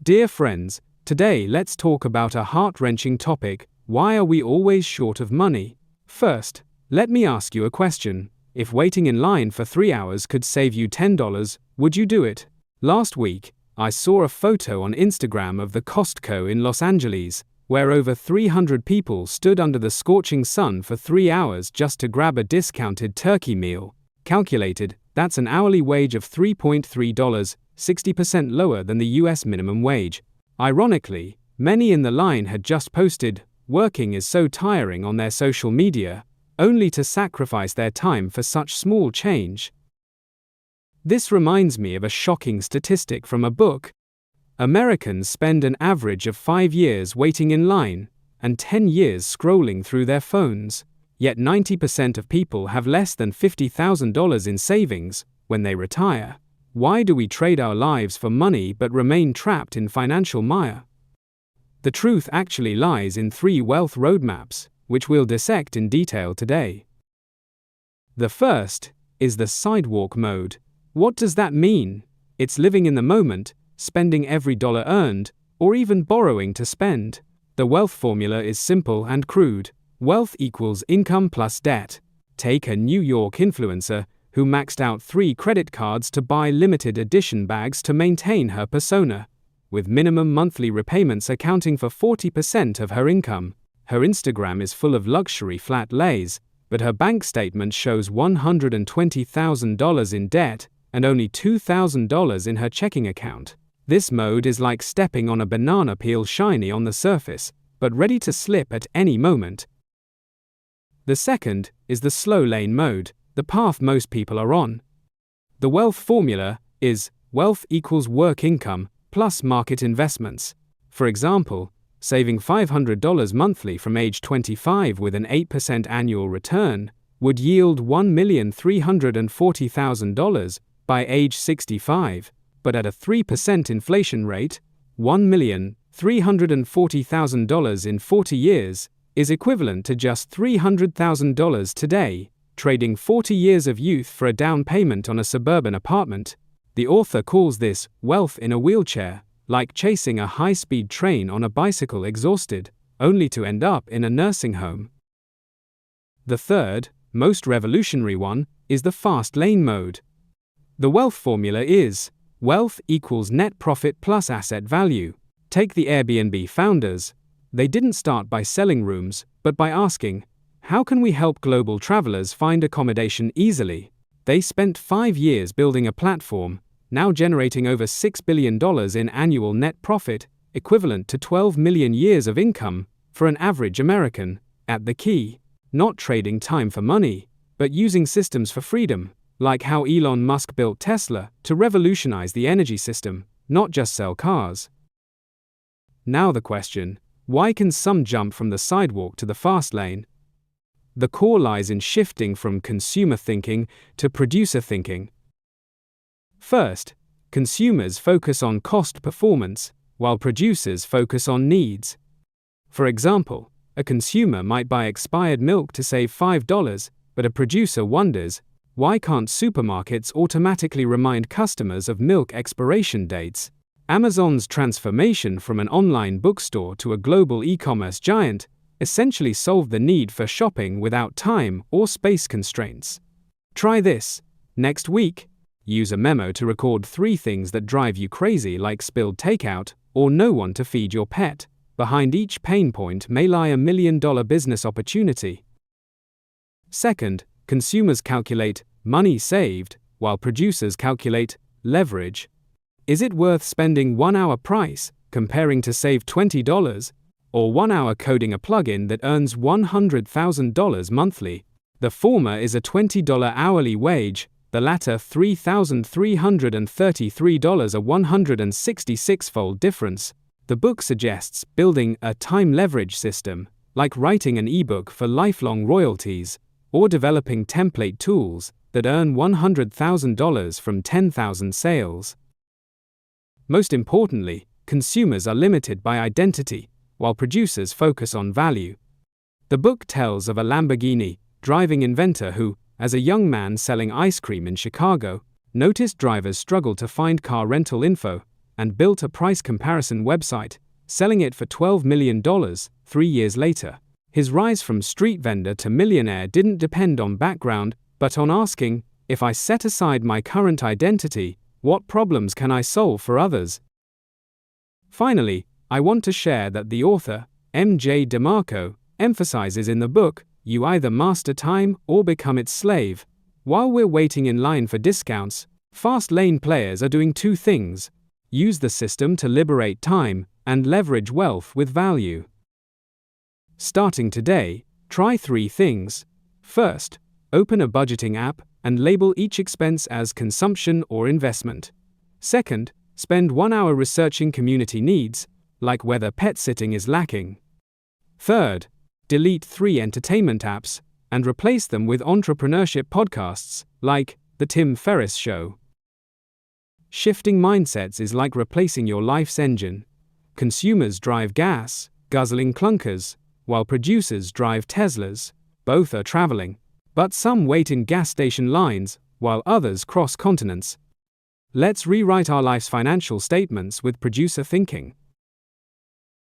Dear friends, today let's talk about a heart-wrenching topic: why are we always short of money? First, let me ask you a question. If waiting in line for 3 hours could save you $10, would you do it? Last week, I saw a photo on Instagram of the Costco in Los Angeles, where over 300 people stood under the scorching sun for 3 hours just to grab a discounted turkey meal. Calculated, that's an hourly wage of $3.3, 60% lower than the US minimum wage. Ironically, many in the line had just posted, "Working is so tiring," on their social media, only to sacrifice their time for such small change. This reminds me of a shocking statistic from a book. Americans spend an average of 5 years waiting in line, and 10 years scrolling through their phones. Yet 90% of people have less than $50,000 in savings when they retire. Why do we trade our lives for money but remain trapped in financial mire? The truth actually lies in 3 wealth roadmaps, which we'll dissect in detail today. The first is the sidewalk mode. What does that mean? It's living in the moment, spending every dollar earned, or even borrowing to spend. The wealth formula is simple and crude. Wealth equals income plus debt. Take a New York influencer who maxed out 3 credit cards to buy limited edition bags to maintain her persona, with minimum monthly repayments accounting for 40% of her income. Her Instagram is full of luxury flat lays, but her bank statement shows $120,000 in debt and only $2,000 in her checking account. This mode is like stepping on a banana peel, shiny on the surface, but ready to slip at any moment. The second is the slow lane mode, the path most people are on. The wealth formula is wealth equals work income plus market investments. For example, saving $500 monthly from age 25 with an 8% annual return would yield $1,340,000 by age 65, but at a 3% inflation rate, $1,340,000 in 40 years is equivalent to just $300,000 today, trading 40 years of youth for a down payment on a suburban apartment. The author calls this wealth in a wheelchair, like chasing a high-speed train on a bicycle exhausted, only to end up in a nursing home. The third, most revolutionary one, is the fast lane mode. The wealth formula is wealth equals net profit plus asset value. Take the Airbnb founders. They didn't start by selling rooms, but by asking, how can we help global travelers find accommodation easily? They spent 5 years building a platform, now generating over $6 billion in annual net profit, equivalent to 12 million years of income, for an average American. At the key, not trading time for money, but using systems for freedom, like how Elon Musk built Tesla to revolutionize the energy system, not just sell cars. Now the question: why can some jump from the sidewalk to the fast lane? The core lies in shifting from consumer thinking to producer thinking. First, consumers focus on cost performance, while producers focus on needs. For example, a consumer might buy expired milk to save $5, but a producer wonders, why can't supermarkets automatically remind customers of milk expiration dates? Amazon's transformation from an online bookstore to a global e-commerce giant essentially solved the need for shopping without time or space constraints. Try this. Next week, use a memo to record 3 things that drive you crazy, like spilled takeout or no one to feed your pet. Behind each pain point may lie $1 million business opportunity. Second, consumers calculate money saved, while producers calculate leverage. Is it worth spending 1 hour price, comparing to save $20, or 1 hour coding a plugin that earns $100,000 monthly? The former is a $20 hourly wage, the latter $3,333, a 166-fold difference. The book suggests building a time leverage system, like writing an ebook for lifelong royalties, or developing template tools that earn $100,000 from 10,000 sales. Most importantly, consumers are limited by identity, while producers focus on value. The book tells of a Lamborghini driving inventor who, as a young man selling ice cream in Chicago, noticed drivers struggled to find car rental info and built a price comparison website, selling it for $12 million 3 years later. His rise from street vendor to millionaire didn't depend on background, but on asking, if I set aside my current identity, what problems can I solve for others? Finally, I want to share that the author, M.J. DeMarco, emphasizes in the book, you either master time or become its slave. While we're waiting in line for discounts, fast lane players are doing two things: use the system to liberate time and leverage wealth with value. Starting today, try 3 things. First, open a budgeting app and label each expense as consumption or investment. Second, spend 1 hour researching community needs, like whether pet sitting is lacking. Third, delete 3 entertainment apps and replace them with entrepreneurship podcasts, like The Tim Ferriss Show. Shifting mindsets is like replacing your life's engine. Consumers drive gas, guzzling clunkers, while producers drive Teslas. Both are traveling, but some wait in gas station lines, while others cross continents. Let's rewrite our life's financial statements with producer thinking.